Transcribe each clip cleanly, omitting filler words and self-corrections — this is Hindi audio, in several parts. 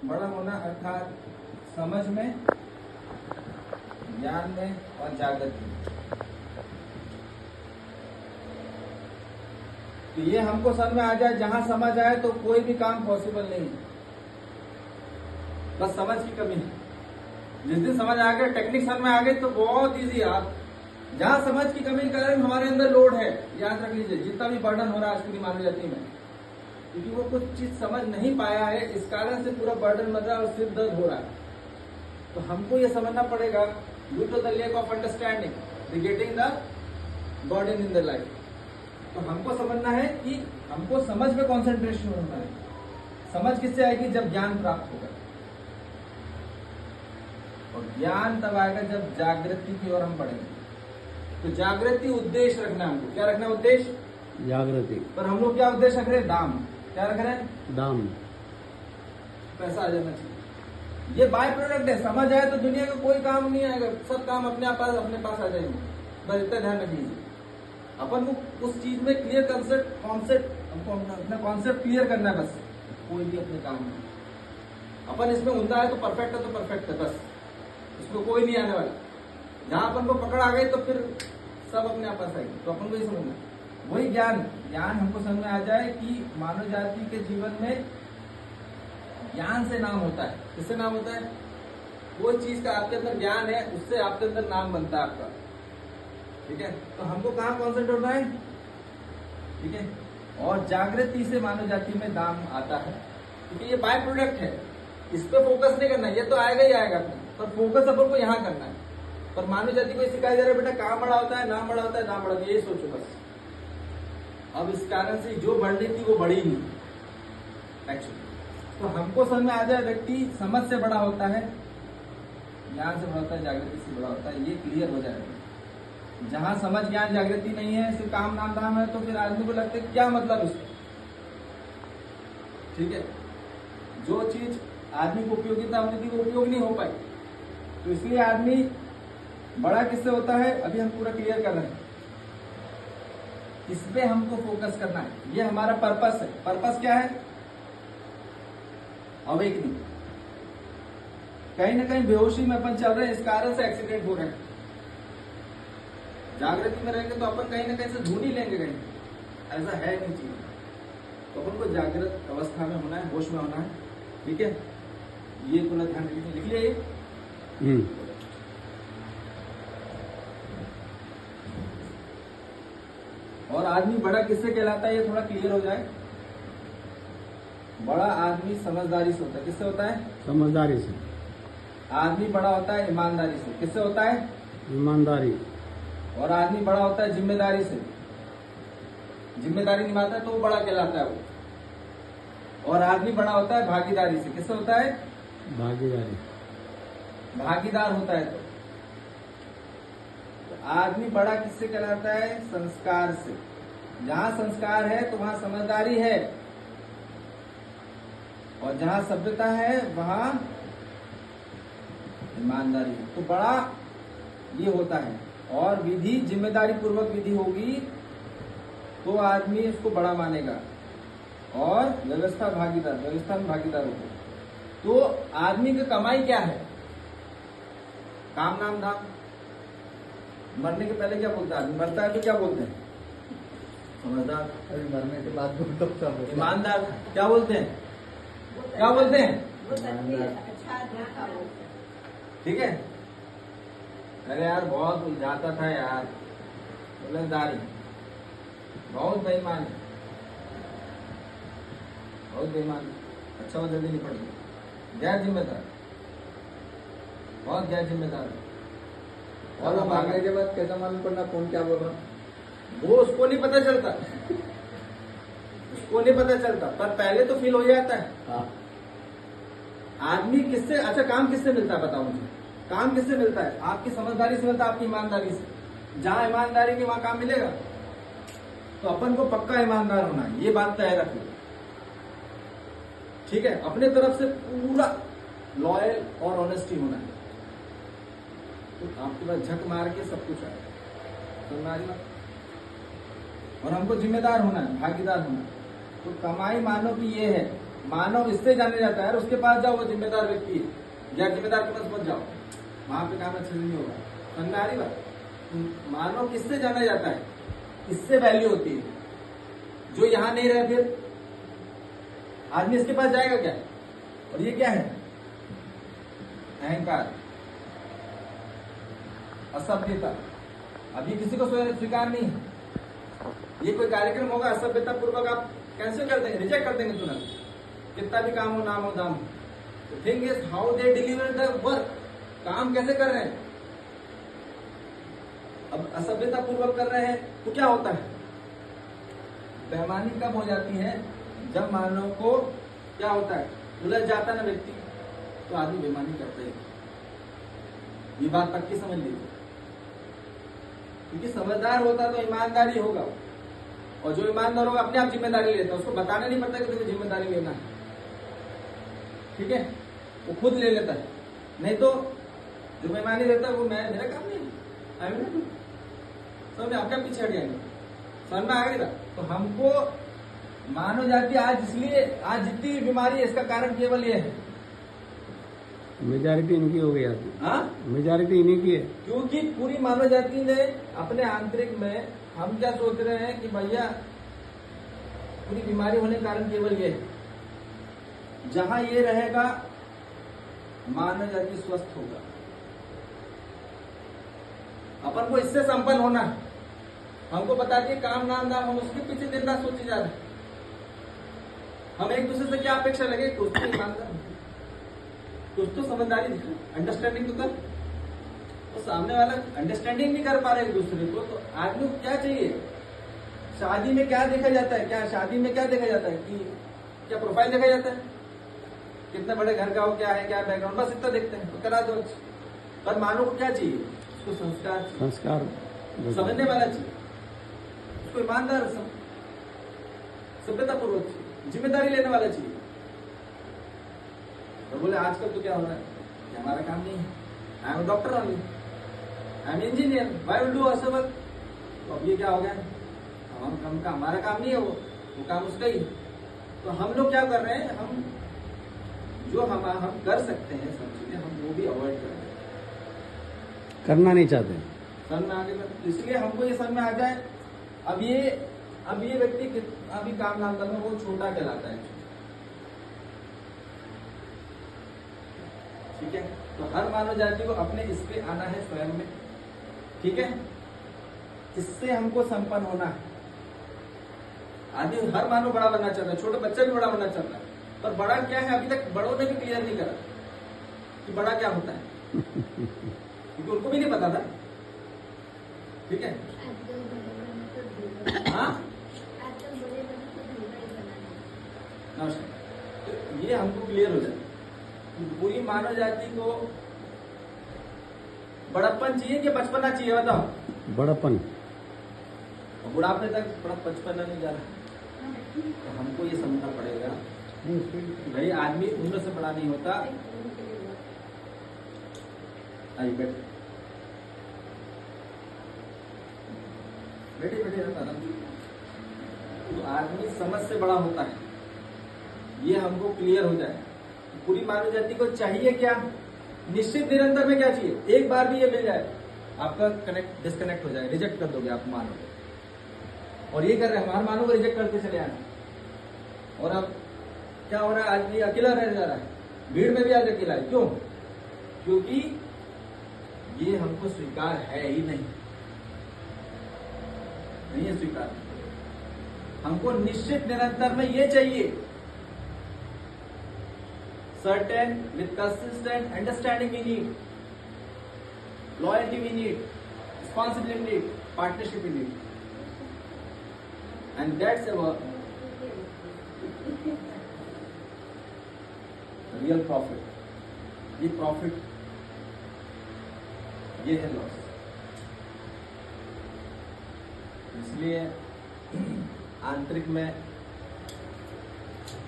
बड़ा होना अर्थात समझ में, ज्ञान में और जागृति में। तो ये हमको समझ में आ जाए, जहां समझ आए तो कोई भी काम पॉसिबल नहीं है, बस समझ की कमी है। जिस दिन समझ आ गया, टेक्निक समझ में आ गई तो बहुत इजी। आप जहां समझ की कमी के कारण हमारे अंदर लोड है, याद रख लीजिए, जितना भी बर्डन हो रहा है आज की मानव जाति में, क्योंकि वो कुछ चीज समझ नहीं पाया है, इस कारण से पूरा बर्डन बन रहा है और सिर दर्द हो रहा है। तो हमको ये समझना पड़ेगा, due to the lack of understanding the getting the burden in the life. तो हमको समझना है कि हमको समझ पे कॉन्सेंट्रेशन होना है। समझ किससे आएगी? जब ज्ञान प्राप्त होगा, और ज्ञान तब आएगा जब जागृति की ओर हम बढ़ेंगे। तो जागृति उद्देश्य रखना है हमको। क्या रखना है उद्देश्य? जागृति। पर हम लोग क्या उद्देश्य रख रहे हैं? दाम। क्या रख रहे हैं? दाम। पैसा आ जाना चाहिए, ये बाय प्रोडक्ट है। समझ आए तो दुनिया का कोई काम नहीं आएगा, सब काम अपने पास आ जाएंगे। बस इतना ध्यान रखिए, अपन को उस चीज में क्लियर कॉन्सेप्ट हमको अपना कॉन्सेप्ट क्लियर करना है। बस कोई भी अपने काम में अपन इसमें उमदा है तो परफेक्ट है, तो परफेक्ट है, बस इसमें कोई नहीं आने वाला। जहां अपन को पकड़ आ गई तो फिर सब अपने आप आएगी। तो अपन को ये समझना, वही ज्ञान हमको समझ में आ जाए कि मानव जाति के जीवन में ज्ञान से नाम होता है। किससे नाम होता है? कोई चीज का आपके अंदर ज्ञान है, उससे आपके अंदर नाम बनता है आपका। ठीक है, तो हमको कहाँ कॉन्सेंट्रेट होना है? ठीक है, और जागृति से मानव जाति में दाम आता है, क्योंकि ये बाय प्रोडक्ट है। इस पे फोकस नहीं करना, ये तो आएगा ही आएगा, पर फोकस अपन को यहाँ करना है। पर मानव जाति को सिखाया जा रहा है, बेटा काम बड़ा होता है, नाम बड़ा होता है, नाम बड़ा होता है, ये सोचो बस। अब इस कारण से जो बढ़नी थी वो बढ़ी नहीं एक्चुअली। तो हमको समझ में आ जाए, व्यक्ति समझ से बड़ा होता है, ज्ञान से बड़ा होता है, जागृति से बड़ा होता है, ये क्लियर हो जाएगा। जहां समझ ज्ञान जागृति नहीं है, सिर्फ काम नाम धाम है, तो फिर आदमी को लगता है क्या मतलब इसका। ठीक है, जो चीज आदमी को उपयोगिता होती थी वो उपयोग नहीं हो पाई, तो इसलिए आदमी बड़ा किससे होता है, अभी हम पूरा क्लियर कर रहे हैं। इस पे हमको फोकस करना है, ये हमारा पर्पस है। पर्पस क्या है? अवेकनिंग। कहीं ना कहीं बेहोशी में अपन चल रहे हैं, इस कारण से एक्सीडेंट हो रहे हैं। जागृति में रहेंगे तो अपन कहीं ना कहीं से ढूंढ ही लेंगे, कहीं ऐसा है नहीं चीज। तो अपन को जागृत अवस्था में होना है, होश में होना है। ठीक है, ये पूरा ध्यान रखिए, लिख लिया। और आदमी बड़ा किससे कहलाता है, ये थोड़ा क्लियर हो जाए। बड़ा आदमी समझदारी से होता है। किससे होता है? समझदारी से। आदमी बड़ा होता है ईमानदारी से। किससे होता है? ईमानदारी। और आदमी बड़ा होता है जिम्मेदारी से। जिम्मेदारी निभाता है तो वो बड़ा कहलाता है वो। और आदमी बड़ा होता है भागीदारी से। किससे होता है? भागीदारी। भागीदार होता है तो आदमी बड़ा किससे कहलाता है? संस्कार से। जहां संस्कार है तो वहां समझदारी है, और जहां सभ्यता है वहां ईमानदारी है। तो बड़ा ये होता है, और विधि जिम्मेदारी पूर्वक विधि होगी तो आदमी उसको बड़ा मानेगा, और व्यवस्था व्यवस्था में भागीदार होगा। तो आदमी की कमाई क्या है? काम नाम धाम। मरने के पहले क्या बोलता है आदमी? मरता है तो क्या बोलते हैं? समझदार। अभी मरने के बाद ईमानदार। क्या बोलते हैं? क्या बोलते हैं? ठीक है। अरे यार बहुत उलझाता था यार, समझदारी। बहुत बेईमान है, बहुत बेईमान। अच्छा वो जल्दी नहीं पड़ेगी। गैर जिम्मेदार, बहुत गैर जिम्मेदार है। और मांगने के बाद कैसा मालूम पड़ना कौन क्या बोल रहा, वो उसको नहीं पता चलता। उसको नहीं पता चलता, पर पहले तो फील हो जाता है। हाँ। आदमी किससे, अच्छा काम किससे मिलता है बताओ मुझे? काम किससे मिलता है? आपकी समझदारी से मिलता है, आपकी ईमानदारी से। जहां ईमानदारी नहीं वहां काम मिलेगा। तो अपन को पक्का ईमानदार होना है, ये बात तय रखो। ठीक है, अपने तरफ से पूरा लॉयल और ऑनेस्टी होना है। तो आपके पास झक मार के सब कुछ आएगा, समझ आ रही बात? और हमको जिम्मेदार होना है, भागीदार होना है। तो कमाई मानो कि ये है, मानव इससे जाने जाता है, उसके पास जाओ, वो जिम्मेदार व्यक्ति है, या जिम्मेदार के पास मत जाओ, वहां पे काम अच्छे से नहीं होगा। समझ में आ रही बात? मानव किससे जाना जाता है, इससे वैल्यू होती है। जो यहां नहीं रहे फिर आदमी इसके पास जाएगा क्या? और ये क्या है? अहंकार, असभ्यता। अभी किसी को स्वीकार नहीं है। ये कोई कार्यक्रम होगा असभ्यता पूर्वक आप कैंसिल कर देंगे, रिजेक्ट कर देंगे तुरंत, कितना भी काम हो, नाम हो, दाम। The thing is how they deliver the work, काम कैसे कर रहे हैं। अब असभ्यता पूर्वक कर रहे हैं तो क्या होता है? बेईमानी कब हो जाती है? जब मानव को क्या होता है, उलझ जाता है ना व्यक्ति, तो आदमी बेईमानी करता है। ये बात पक्की समझ लीजिए, क्योंकि समझदार होता तो ईमानदारी होगा, और जो ईमानदार होगा अपने आप जिम्मेदारी लेता है, उसको बताना नहीं पड़ता कि तुझे जिम्मेदारी लेना है। ठीक है, वो खुद ले लेता है। नहीं तो जो बेईमानी रहता है वो मेरा काम नहीं है, समझ में आपका पीछे हट जाएंगे। समझ में आ गई था? तो हमको मानव जाति आज, इसलिए आज जितनी बीमारी है इसका कारण केवल ये है, मेजॉरिटी इनकी हो गई आती। हाँ, मेजॉरिटी इन्हीं की है, क्योंकि पूरी मानव जाति ने अपने आंतरिक में, हम क्या सोच रहे हैं कि भैया पूरी बीमारी होने का कारण केवल ये है। जहां ये रहेगा मानव जाति स्वस्थ होगा। अपन को इससे संपन्न होना है। हमको बता दिए काम नाम दाम, हम उसके पीछे दिन रात सोचे जा रहे हैं। हम एक दूसरे से क्या अपेक्षा लगे, कुछ तो ईमानदार, कुछ तो समझदारी दिखे, अंडरस्टैंडिंग तो कर। तो सामने वाला अंडरस्टैंडिंग नहीं कर पा रहे एक दूसरे को, तो आदमी को क्या चाहिए? शादी में क्या देखा जाता है? क्या शादी में क्या देखा जाता है कि क्या प्रोफाइल देखा जाता है, कितने बड़े घर का हो, क्या है, क्या बैकग्राउंड, बस इतना देखते हैं, तो करा दो। पर मानव को क्या चाहिए? उसको संस्कार समझने वाला चाहिए, उसको ईमानदार, सभ्यतापूर्वक चाहिए, जिम्मेदारी लेने वाला चाहिए। और बोले आजकल तो क्या हो रहा है कि हमारा काम नहीं है, I am doctor only, I am engineer, why will do us work. तो अब ये क्या हो गया, हमारा काम नहीं है, वो काम उसका ही। तो हम लोग क्या कर रहे हैं, हम जो हम कर सकते हैं सब चीजें, हम वो भी अवॉइड कर रहे हैं, करना नहीं चाहते। समझ में आ गया? इसलिए हमको ये समझ में आ जाए। अब ये व्यक्ति अभी काम नाम करना, वो छोटा कहलाता है। ठीक है, तो हर मानव जाति को अपने इस पे आना है स्वयं में। ठीक है, इससे हमको संपन्न होना है। आदमी, हर मानव बड़ा बनना चाहता है, छोटे बच्चा भी बड़ा बनना चाहता है, पर बड़ा क्या है अभी तक बड़ों ने भी क्लियर नहीं करा कि बड़ा क्या होता है, क्योंकि उनको भी नहीं पता था। ठीक है, हाँ, नमस्कार। तो ये हमको क्लियर हो जाए, पूरी मानव जाति को बड़प्पन चाहिए कि बचपना चाहिए, बताओ? बड़प्पन। बुढ़ापे तक बड़ा बचपना नहीं जा रहा, तो हमको ये समझना पड़ेगा कि भाई आदमी उम्र से बड़ा नहीं होता। आइए बैठे रहता ना, तो आदमी समझ से बड़ा होता है, ये हमको क्लियर हो जाए। पूरी मानव जाति को चाहिए क्या? निश्चित निरंतर में क्या चाहिए? एक बार भी ये मिल जाए, आपका कनेक्ट डिस्कनेक्ट हो जाए, रिजेक्ट कर दोगे आप मानव को। और ये कर रहे हैं, हमारे मानव को रिजेक्ट करते चले आना। और अब क्या हो रहा है, आदमी अकेला रह जा रहा है, भीड़ में भी आज अकेला है। क्यों? क्योंकि ये हमको स्वीकार है ही नहीं है स्वीकार। हमको निश्चित निरंतर में ये चाहिए, certain with consistent understanding we need, loyalty we need, responsibility we need, partnership we need, and that's our real profit. ये प्रॉफिट, ये है लॉस। इसलिए आंतरिक में,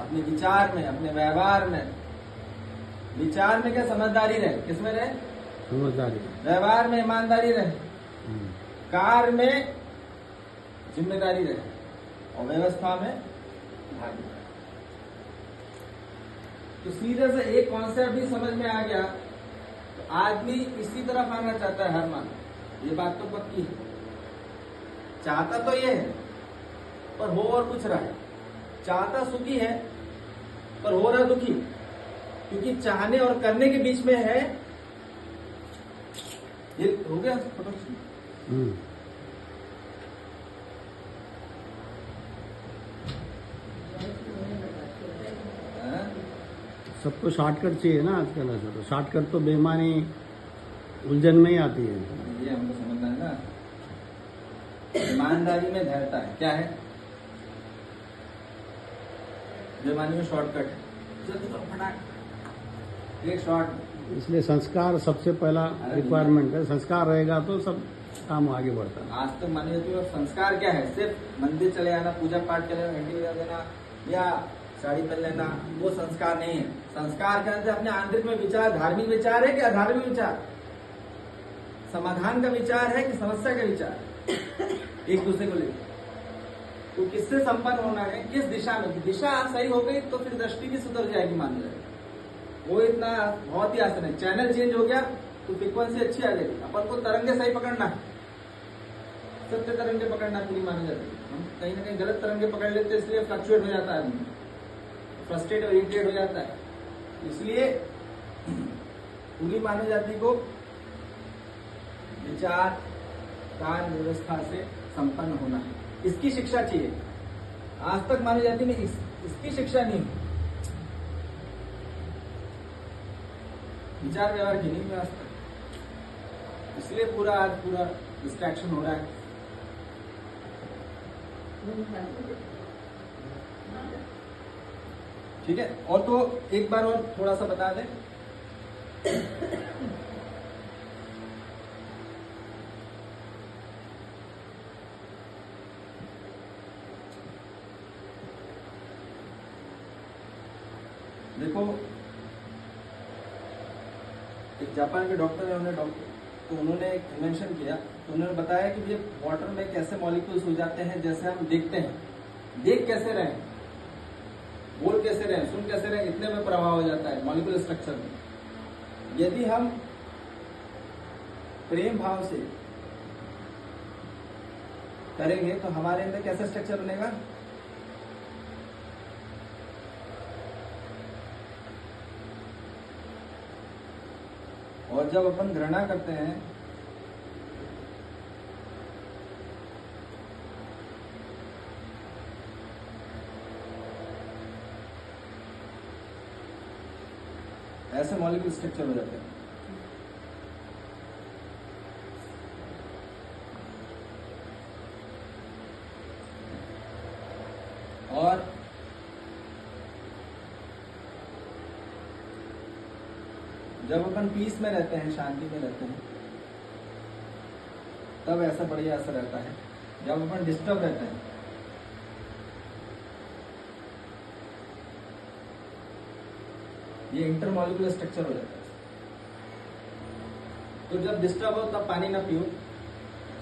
अपने विचार में, अपने व्यवहार में, विचार में क्या समझदारी रहे, किसमें रहे? समझदारी। व्यवहार में ईमानदारी रहे, कार्य में जिम्मेदारी रहे, और व्यवस्था में भागीदारी। तो सीधे से एक कॉन्सेप्ट भी समझ में आ गया तो आदमी इसी तरफ आना चाहता है हर मानव, ये बात तो पक्की है। चाहता तो ये है पर हो और कुछ रहा है। चाहता सुखी है पर हो रहा दुखी, क्योंकि चाहने और करने के बीच में है। ये हो गया फोटो। सबको शॉर्टकट चाहिए ना आजकल, ऐसा तो शॉर्टकट तो बेईमानी उलझन में ही आती है। ये हमको समझना है ना, ईमानदारी में धैर्यता है। क्या है? बेईमानी में शॉर्टकट है, एक शॉर्ट। इसलिए संस्कार सबसे पहला रिक्वायरमेंट है। संस्कार रहेगा तो सब काम आगे बढ़ता है। आज तक मानी जाती है संस्कार क्या है? सिर्फ मंदिर चले आना, पूजा पाठ चले आना, घंटी बजा देना या साड़ी पहन लेना, वो संस्कार नहीं है। संस्कार क्या है? अपने आंतरिक में विचार, धार्मिक विचार है कि अधार्मिक विचार, समाधान का विचार है कि समस्या का विचार, एक दूसरे को लेकर तो किससे संपन्न होना है, किस दिशा में। दिशा सही हो गई तो फिर दृष्टि भी सुधर जाएगी, मान जाएगा। वो इतना बहुत ही आसान है। चैनल चेंज हो गया तो फ्रीक्वेंसी अच्छी आ जाएगी। अपन को तरंगे सही पकड़ना है, सत्य तरंगे पकड़ना पूरी मानी जाती है। हम कहीं ना कहीं गलत तरंगे पकड़ लेते हैं, इसलिए फ्लक्चुएट हो जाता है, फ्रस्ट्रेट और इरिटेट हो जाता है। इसलिए पूरी मानव जाति को विचार कार्य व्यवस्था से संपन्न होना है, इसकी शिक्षा चाहिए। आज तक मानव जाति में इसकी शिक्षा नहीं, विचार व्यवहार की नहीं आज तक। इसलिए पूरा डिस्ट्रैक्शन हो रहा है। ठीक है, और तो एक बार और थोड़ा सा बता दें। देखो, एक जापान के डॉक्टर है, उन्होंने एक इन्वेंशन किया। तो उन्होंने बताया कि ये वाटर में कैसे मॉलिक्यूल्स हो जाते हैं, जैसे हम देखते हैं। देख कैसे रहे, बोल कैसे रहे, सुन कैसे रहे, इतने में प्रभाव हो जाता है मॉलिक्यूलर स्ट्रक्चर में। यदि हम प्रेम भाव से करेंगे तो हमारे अंदर कैसा स्ट्रक्चर बनेगा? और जब अपन घृणा करते हैं ऐसे मॉलिक्यूल स्ट्रक्चर हो जाते हैं। और जब अपन पीस में रहते हैं, शांति में रहते हैं, तब ऐसा बढ़िया असर रहता है। जब अपन डिस्टर्ब रहते हैं, ये इंटरमॉलिक्यूलर स्ट्रक्चर हो जाता है। तो जब डिस्टर्ब हो तब पानी ना पियो,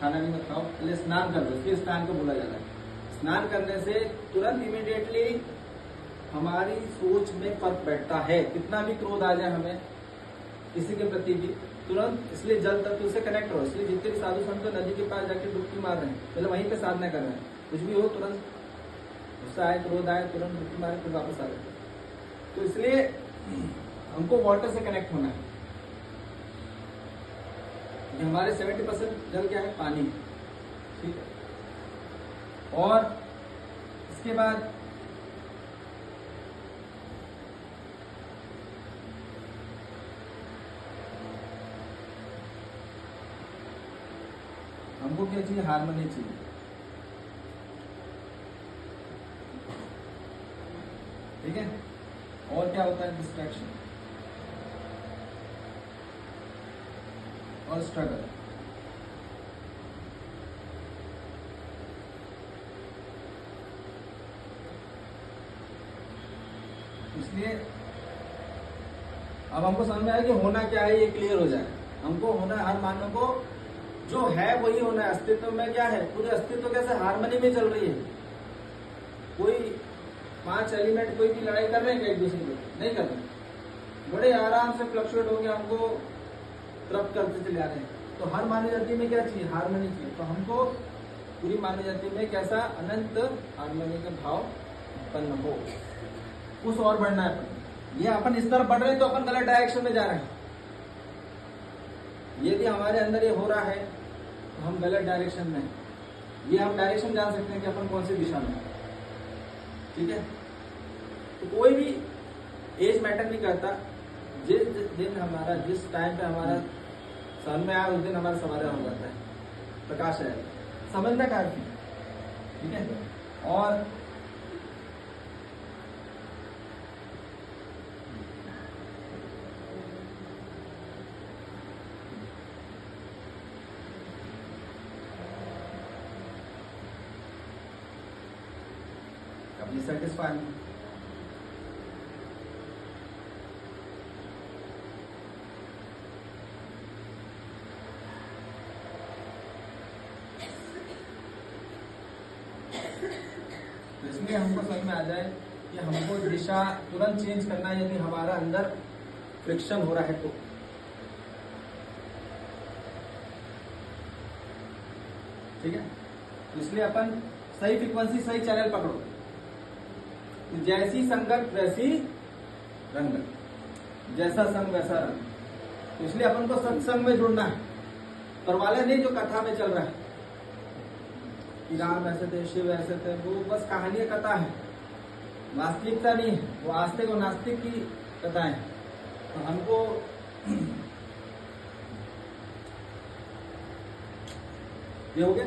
खाना भी मत खाओ, पहले स्नान कर दो। फिर स्नान को बोला जाता है। स्नान करने से तुरंत इमीडिएटली हमारी सोच में फर्क बैठता है। कितना भी क्रोध आ जाए हमें किसी के प्रति भी, तुरंत, इसलिए जल तत्व से कनेक्ट हो। इसलिए जितने भी साधु संत नदी के पास जाके डुबकी मार रहे हैं, पहले वहीं पे साधना कर रहे हैं। कुछ भी हो तुरंत गुस्सा आए, क्रोध आए, तुरंत डुबकी मारे, फिर वापस आ रहे। तो इसलिए हमको वाटर से कनेक्ट होना है। हमारे 70% जल क्या है? पानी। ठीक है, और इसके बाद हमको क्या चाहिए? हार्मनी चाहिए। ठीक है, और क्या होता है? डिस्ट्रैक्शन और स्ट्रगल। इसलिए अब हमको समझ में आया कि होना क्या है, ये क्लियर हो जाए। हमको होना, हर मानव को जो है वही होना है। अस्तित्व में क्या है? पूरे अस्तित्व कैसे हार्मनी में चल रही है। कोई 5 एलिमेंट कोई भी लड़ाई कर रहे हैं क्या एक दूसरे को? नहीं कर रहे। बड़े आराम से फ्लक्चुएट होकर हमको तरफ करते चले जा रहे हैं। तो हर मानव जाति में क्या चाहिए? हार्मनी चाहिए। तो हमको पूरी मानव जाति में कैसा अनंत हार्मनी का भाव उत्पन्न हो, उस और बढ़ना है अपन। ये अपन इस तरफ बढ़ रहे हैं तो अपन गलत डायरेक्शन में जा रहे हैं। यदि हमारे अंदर ये हो रहा है तो हम गलत डायरेक्शन में हैं। ये हम डायरेक्शन जान सकते हैं कि अपन कौन सी दिशा में हैं। ठीक है, तो कोई भी एज मैटर नहीं करता। जिस दिन हमारा, जिस टाइम पे हमारा सन में आया उस दिन हमारा समाधान हो जाता है, प्रकाश है, समझना काफी। ठीक है, और अपनी सेटिस्फाई तो इसलिए हमको समझ में आ जाए कि हमको दिशा तुरंत चेंज करना है यदि हमारा अंदर फ्रिक्शन हो रहा है तो। ठीक है, तो इसलिए अपन सही फ्रीक्वेंसी, सही चैनल पकड़ो। तो जैसी संगत वैसी रंगत, जैसा संग वैसा रंग। तो इसलिए अपन को सत्संग में जुड़ना है, परवाला नहीं जो कथा में चल रहा है कि राम ऐसे थे, शिव ऐसे थे, वो बस कहानी कथा है, वास्तविकता नहीं है। वो आस्तिक और नास्तिक की कथा है। तो हमको ये हो गया।